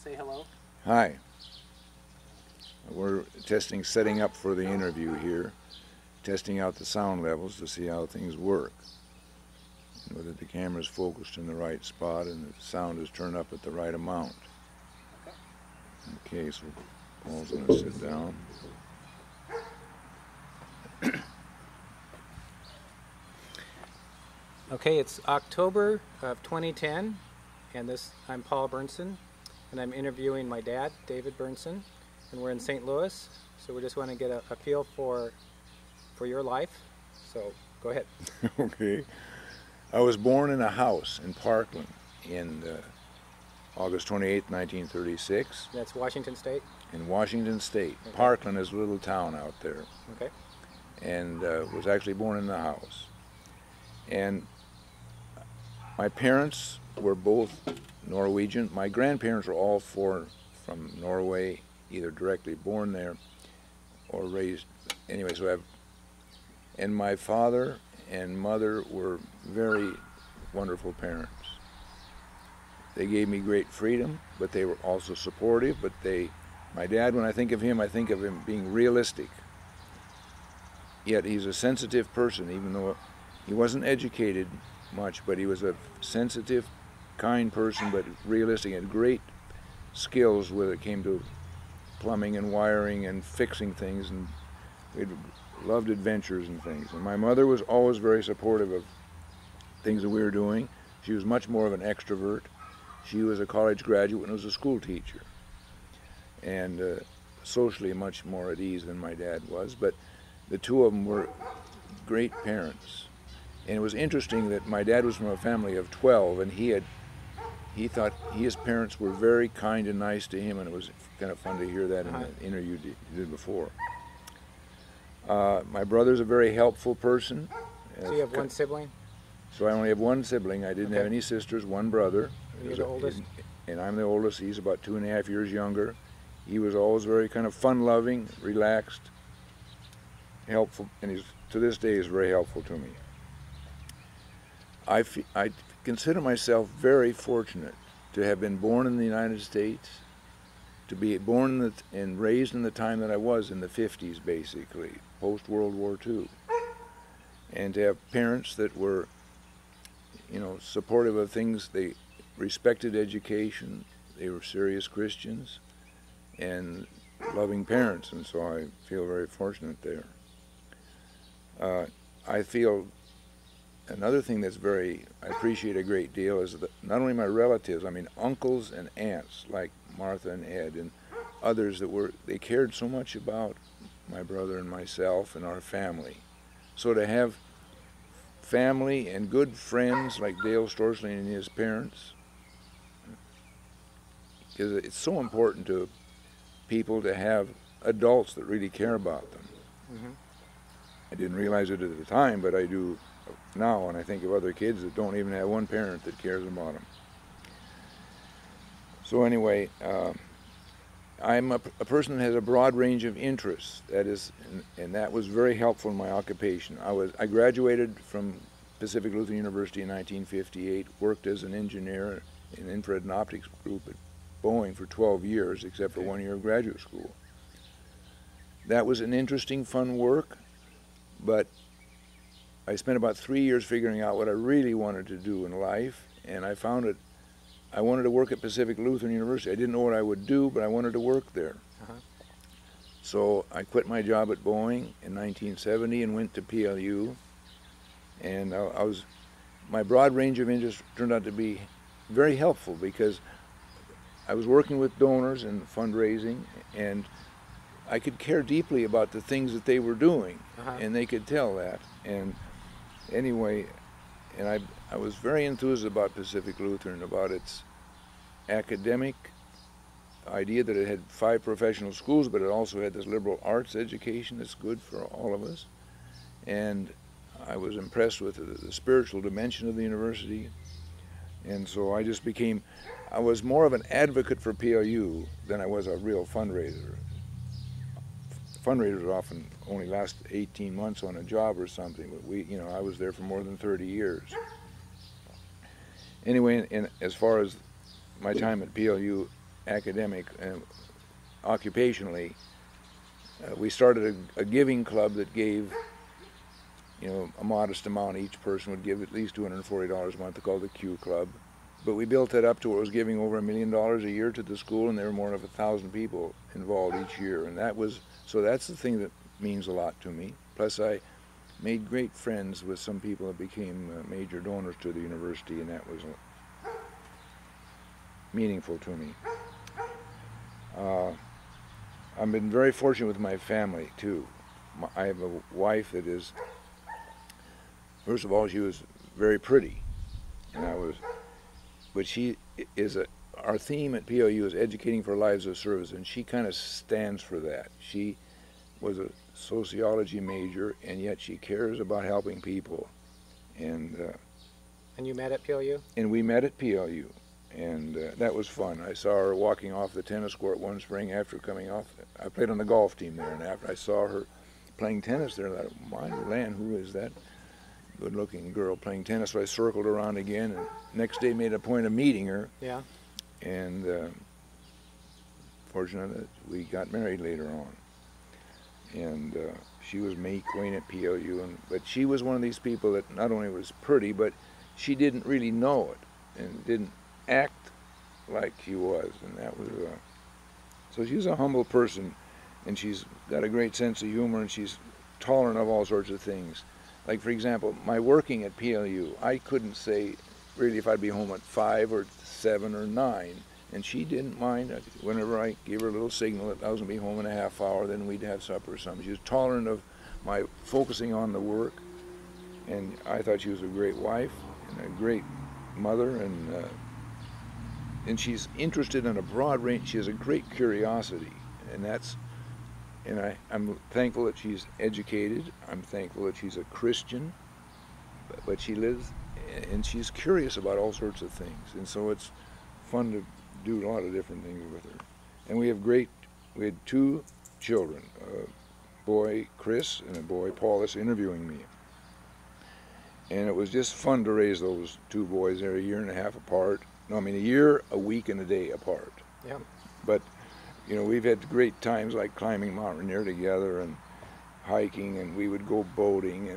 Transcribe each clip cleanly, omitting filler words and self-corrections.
say hello. Hi. We're setting up for the interview here, testing out the sound levels to see how things work. Whether the camera's focused in the right spot and the sound is turned up at the right amount. Okay, so Paul's going to sit down. Okay, it's October of 2010, and I'm Paul Berntsen, and I'm interviewing my dad, David Berntsen, and we're in St. Louis, so we just want to get a feel for your life, so go ahead. Okay. I was born in a house in Parkland in August 28, 1936. That's Washington State? In Washington State. Okay. Parkland is a little town out there. Okay. And was actually born in the house. And my parents were both Norwegian. My grandparents were all four from Norway, either directly born there or raised. Anyway, and my father and mother were very wonderful parents. They gave me great freedom, but they were also supportive. But my dad, when I think of him being realistic. Yet he's a sensitive person, even though he wasn't educated much, but he was a sensitive, kind person, but realistic, and great skills when it came to plumbing and wiring and fixing things, and we loved adventures and things. And my mother was always very supportive of things that we were doing. She was much more of an extrovert. She was a college graduate and was a school teacher, and socially much more at ease than my dad was, but the two of them were great parents. And it was interesting that my dad was from a family of 12, and he thought his parents were very kind and nice to him, and it was kind of fun to hear that in the interview you did before. My brother's a very helpful person. So you have one sibling? So I only have one sibling. I didn't have any sisters, one brother. You're the oldest? And I'm the oldest. He's about 2.5 years younger. He was always very kind of fun-loving, relaxed, helpful, and to this day is very helpful to me. I consider myself very fortunate to have been born in the United States, to be born and raised in the time that I was in the 50s, basically, post-World War II, and to have parents that were, supportive of things. They respected education, they were serious Christians, and loving parents, and so I feel very fortunate there. I feel another thing I appreciate a great deal is that not only my relatives, I mean uncles and aunts like Martha and Ed and others they cared so much about my brother and myself and our family. So to have family and good friends like Dale Storsley and his parents, because it's so important to people to have adults that really care about them. Mm-hmm. I didn't realize it at the time, but I do now, and I think of other kids that don't even have one parent that cares about them. So anyway, I'm a person that has a broad range of interests. And that was very helpful in my occupation. I graduated from Pacific Lutheran University in 1958, worked as an engineer in infrared and optics group at Boeing for 12 years, except for 1 year of graduate school. That was an interesting, fun work, but I spent about 3 years figuring out what I really wanted to do in life, and I found it. I wanted to work at Pacific Lutheran University. I didn't know what I would do, but I wanted to work there. So I quit my job at Boeing in 1970 and went to PLU, and my broad range of interests turned out to be very helpful because I was working with donors and fundraising, and I could care deeply about the things that they were doing, and they could tell that. And anyway, and I was very enthused about Pacific Lutheran, about its academic idea that it had 5 professional schools, but it also had this liberal arts education that's good for all of us. And I was impressed with the spiritual dimension of the university. And so I was more of an advocate for PLU than I was a real fundraiser. Fundraisers often only last 18 months on a job or something, but I was there for more than 30 years. Anyway, as far as my time at PLU, academic and occupationally, we started a giving club that gave, you know, a modest amount. Each person would give at least $240 a month, called the Q Club. But we built it up to where it was giving over $1 million a year to the school, and there were more than 1,000 people involved each year. And that was, so that's the thing that means a lot to me. Plus I made great friends with some people that became major donors to the university, and that was meaningful to me. I've been very fortunate with my family too. I have a wife that is, first of all, she was very pretty, and but she is our theme at PLU is educating for lives of service, and she kind of stands for that. She was a sociology major, and yet she cares about helping people. And you met at PLU? And we met at PLU, and that was fun. I saw her walking off the tennis court one spring after coming off. I played on the golf team there, and after I saw her playing tennis there, I thought, my land, who is that good-looking girl playing tennis? So I circled around again, and next day made a point of meeting her. Yeah. And fortunately, we got married later on. And she was May Queen at PLU, but she was one of these people that not only was pretty, but she didn't really know it and didn't act like she was, and that was so she's a humble person, and she's got a great sense of humor, and she's tolerant of all sorts of things. Like, for example, my working at PLU, I couldn't say really if I'd be home at 5 or 7 or 9, and she didn't mind. Whenever I gave her a little signal that I was going to be home in a half hour, then we'd have supper or something. She was tolerant of my focusing on the work, and I thought she was a great wife and a great mother, and she's interested in a broad range. She has a great curiosity, and I'm thankful that she's educated. I'm thankful that she's a Christian, but she lives, and she's curious about all sorts of things, and so it's fun to do a lot of different things with her. And we had 2 children, a boy Chris and a boy Paul that's interviewing me. And it was just fun to raise those 2 boys. They're a year and a half apart. No, I mean a year, a week, and a day apart. Yeah. But, you know, we've had great times like climbing Mount Rainier together and hiking, and we would go boating,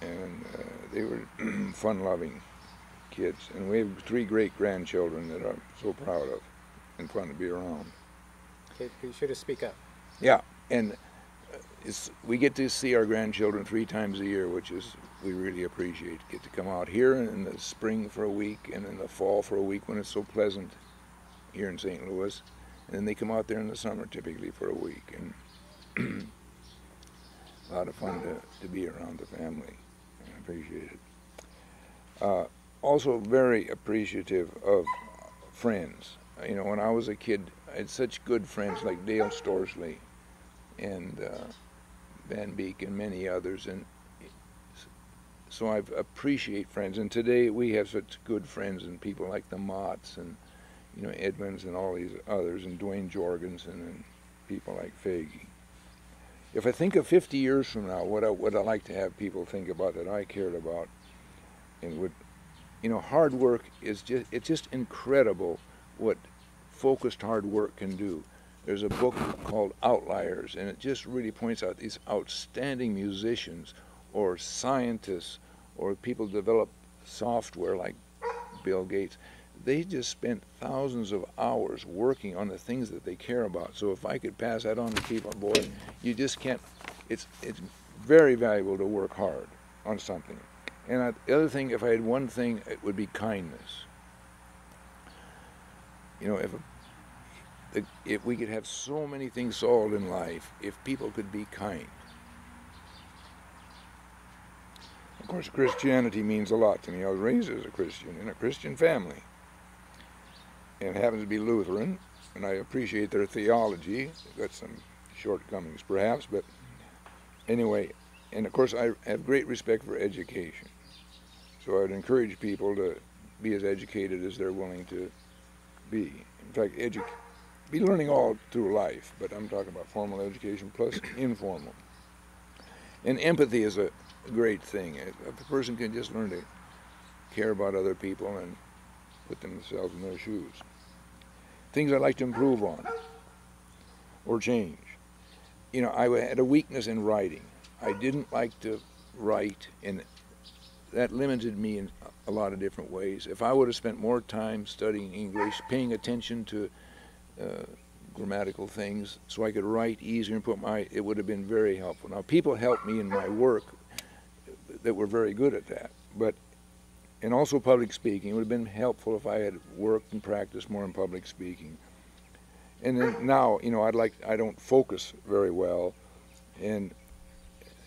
and they were fun-loving kids. And we have 3 great-grandchildren that I'm so proud of and fun to be around. Okay, be sure to speak up. Yeah, and we get to see our grandchildren 3 times a year, which is we really appreciate. Get to come out here in the spring for a week, and in the fall for a week when it's so pleasant here in St. Louis, and then they come out there in the summer typically for a week, and a lot of fun to be around the family. I appreciate it. Also very appreciative of friends. You know, when I was a kid, I had such good friends like Dale Storsley and Van Beek and many others, and so I appreciate friends. And today we have such good friends and people like the Motts and, you know, Edmonds and all these others, and Dwayne Jorgensen and people like Faggy. If I think of 50 years from now, what I like to have people think about that I cared about, and would, you know, hard work is it's just incredible what focused hard work can do. There's a book called Outliers, and it just really points out these outstanding musicians or scientists or people develop software like Bill Gates. They just spent thousands of hours working on the things that they care about. So if I could pass that on to people, boy, you just can't, it's very valuable to work hard on something. And the other thing, if I had one thing, it would be kindness. You know, if we could have so many things solved in life, if people could be kind. Of course, Christianity means a lot to me. I was raised as a Christian in a Christian family, and it happens to be Lutheran, and I appreciate their theology. They've got some shortcomings, perhaps, but anyway, and of course, I have great respect for education. So I would encourage people to be as educated as they're willing to be. In fact, be learning all through life, but I'm talking about formal education plus informal. And empathy is a great thing. If a person can just learn to care about other people and put themselves in their shoes. things I'd like to improve on or change. You know, I had a weakness in writing. I didn't like to write, and that limited me in a lot of different ways. If I would have spent more time studying English, paying attention to grammatical things so I could write easier and it would have been very helpful. Now, people helped me in my work that were very good at that, and also public speaking. It would have been helpful if I had worked and practiced more in public speaking. And then now, you know, I don't focus very well, and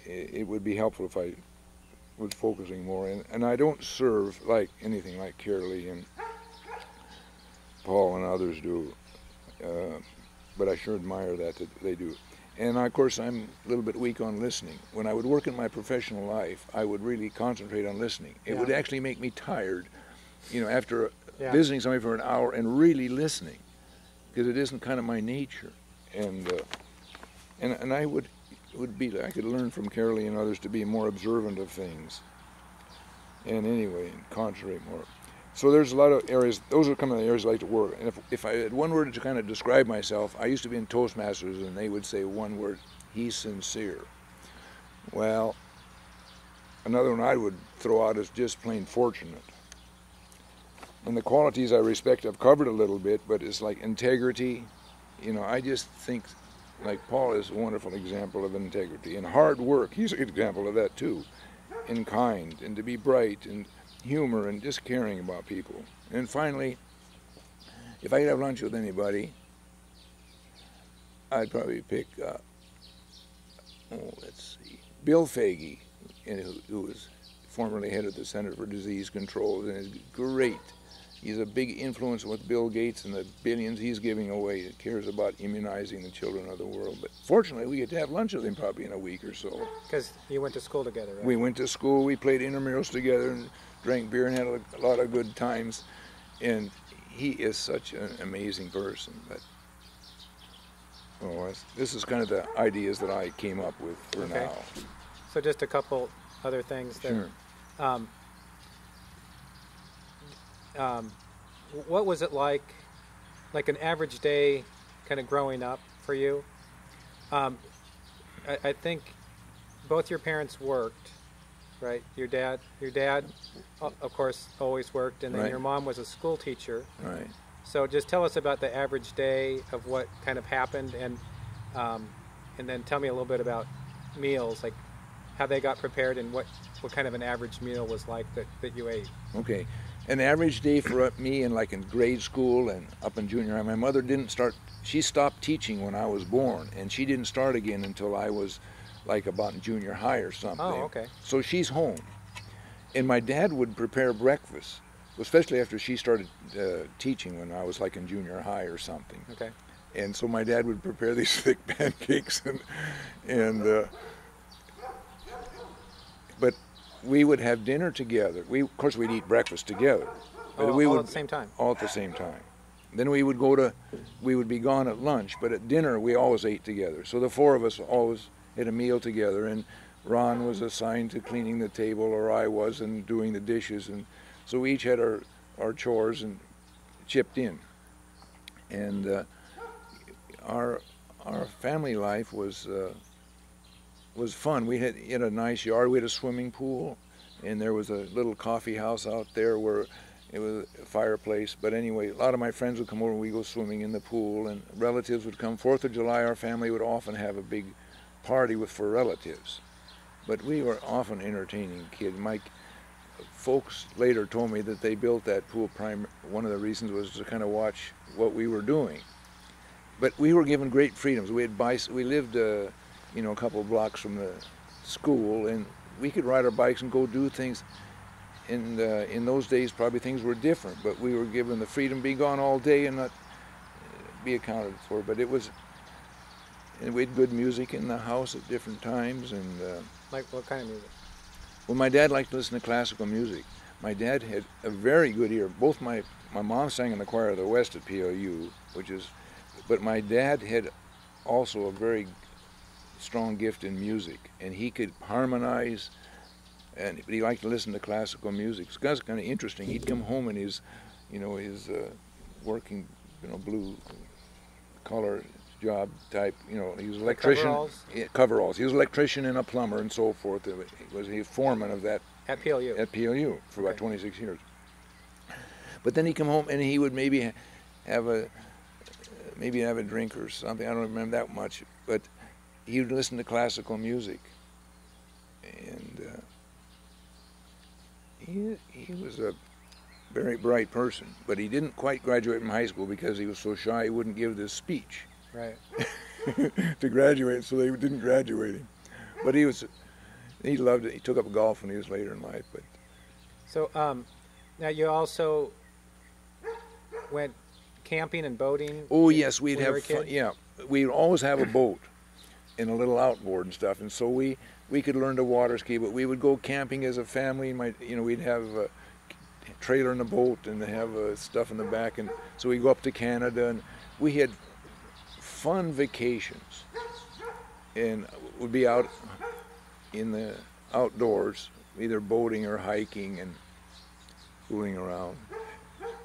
it would be helpful if I was focusing more. And I don't serve like anything like Carolee and Paul and others do, but I sure admire that they do. And of course, I'm a little bit weak on listening. When I would work in my professional life, I would really concentrate on listening. It would actually make me tired, you know, after visiting somebody for an hour and really listening, because it isn't kind of my nature. And I I could learn from Carolee and others to be more observant of things. And anyway, concentrate more. So there's a lot of areas, those are kind of the areas I like to work. And if I had one word to kind of describe myself, I used to be in Toastmasters, and they would say one word: he's sincere. Well, another one I would throw out is just plain fortunate. And the qualities I respect, I've covered a little bit, but it's like integrity. You know, I just think, like Paul is a wonderful example of integrity. And hard work, he's an example of that too. And kind, and to be bright, and humor, and just caring about people. And finally, if I could have lunch with anybody, I'd probably pick, let's see, Bill Foege, who was formerly head of the Center for Disease Control, and is great. He's a big influence with Bill Gates and the billions he's giving away. He cares about immunizing the children of the world. But fortunately, we get to have lunch with him probably in a week or so. Because you went to school together, right? We went to school, we played intramurals together, and drank beer and had a lot of good times. And he is such an amazing person. But this is kind of the ideas that I came up with for now. So just a couple other things there. Sure. What was it like an average day kind of growing up for you? I think both your parents worked, right? Your dad, of course, always worked, and then your mom was a school teacher. Right. So just tell us about the average day of what kind of happened, and then tell me a little bit about meals, like how they got prepared and what kind of an average meal was like that you ate. Okay. An average day for me in grade school and up in junior high, my mother she stopped teaching when I was born, and she didn't start again until I was about in junior high or something. Oh, okay. So she's home. And my dad would prepare breakfast, especially after she started teaching when I was in junior high or something. Okay. And so my dad would prepare these thick pancakes but we would have dinner together. Of course, we'd eat breakfast together. But all at the same time? All at the same time. Then we would be gone at lunch, but at dinner we always ate together. So the four of us always had a meal together, and Ron was assigned to cleaning the table, or I was, and doing the dishes. And so we each had our chores and chipped in. And our family life was fun. We had a nice yard. We had a swimming pool, and there was a little coffee house out there where it was a fireplace. But anyway, a lot of my friends would come over and we'd go swimming in the pool, and relatives would come. 4th of July, our family would often have a big party for relatives. But we were often entertaining kids. My folks later told me that they built that pool, one of the reasons was to kind of watch what we were doing. But we were given great freedoms. We lived a couple of blocks from the school, and we could ride our bikes and go do things. And in those days, probably things were different, but we were given the freedom to be gone all day and not be accounted for. But and we had good music in the house at different times. And like what kind of music? Well, my dad liked to listen to classical music. My dad had a very good ear. Both my mom sang in the choir of the West at PLU, but my dad had also a very strong gift in music, and he could harmonize, but he liked to listen to classical music. So that's kind of interesting. He'd come home in his working blue collar job type. He was an electrician. Coveralls? Yeah, coveralls. He was an electrician and a plumber and so forth. He was a foreman of that At PLU? at PLU for about 26 years. But then he'd come home and he would maybe have a drink or something. I don't remember that much, but he would listen to classical music, and he was a very bright person. But he didn't quite graduate from high school because he was so shy he wouldn't give this speech Right. to graduate, so they didn't graduate him. But he loved it. He took up golf when he was later in life. But So now you also went camping and boating? oh yes, we'd when you were have a kid? fun. Yeah, we'd always have a boat and a little outboard and stuff, and so we could learn to water ski. But we would go camping as a family. We'd have a trailer in the boat and have stuff in the back, and so we'd go up to Canada, and we had fun vacations, and would be out in the outdoors, either boating or hiking and fooling around.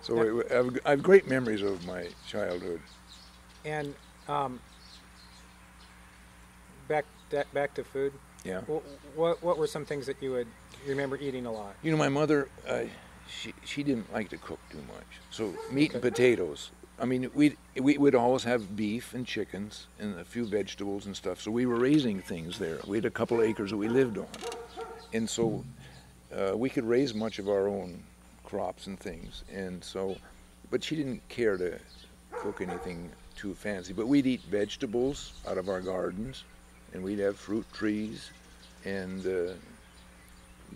So I have great memories of my childhood. And back to food. Yeah. What were some things that you remember eating a lot? My mother, she didn't like to cook too much. So meat and potatoes. I mean, we would always have beef and chickens and a few vegetables and stuff. So we were raising things there. We had a couple of acres that we lived on, and so we could raise much of our own crops and things. And so, but she didn't care to cook anything too fancy. But we'd eat vegetables out of our gardens, and we'd have fruit trees, and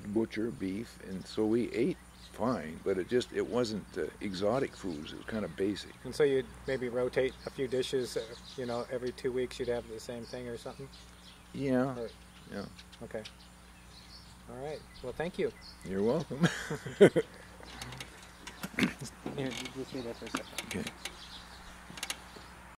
butcher beef, and so we ate fine. But it wasn't exotic foods. It was kind of basic. And so you'd maybe rotate a few dishes. Every 2 weeks you'd have the same thing or something. Yeah. Or, Yeah. okay. All right. Well, thank you. You're welcome. Here, you just stay there for a second. Okay.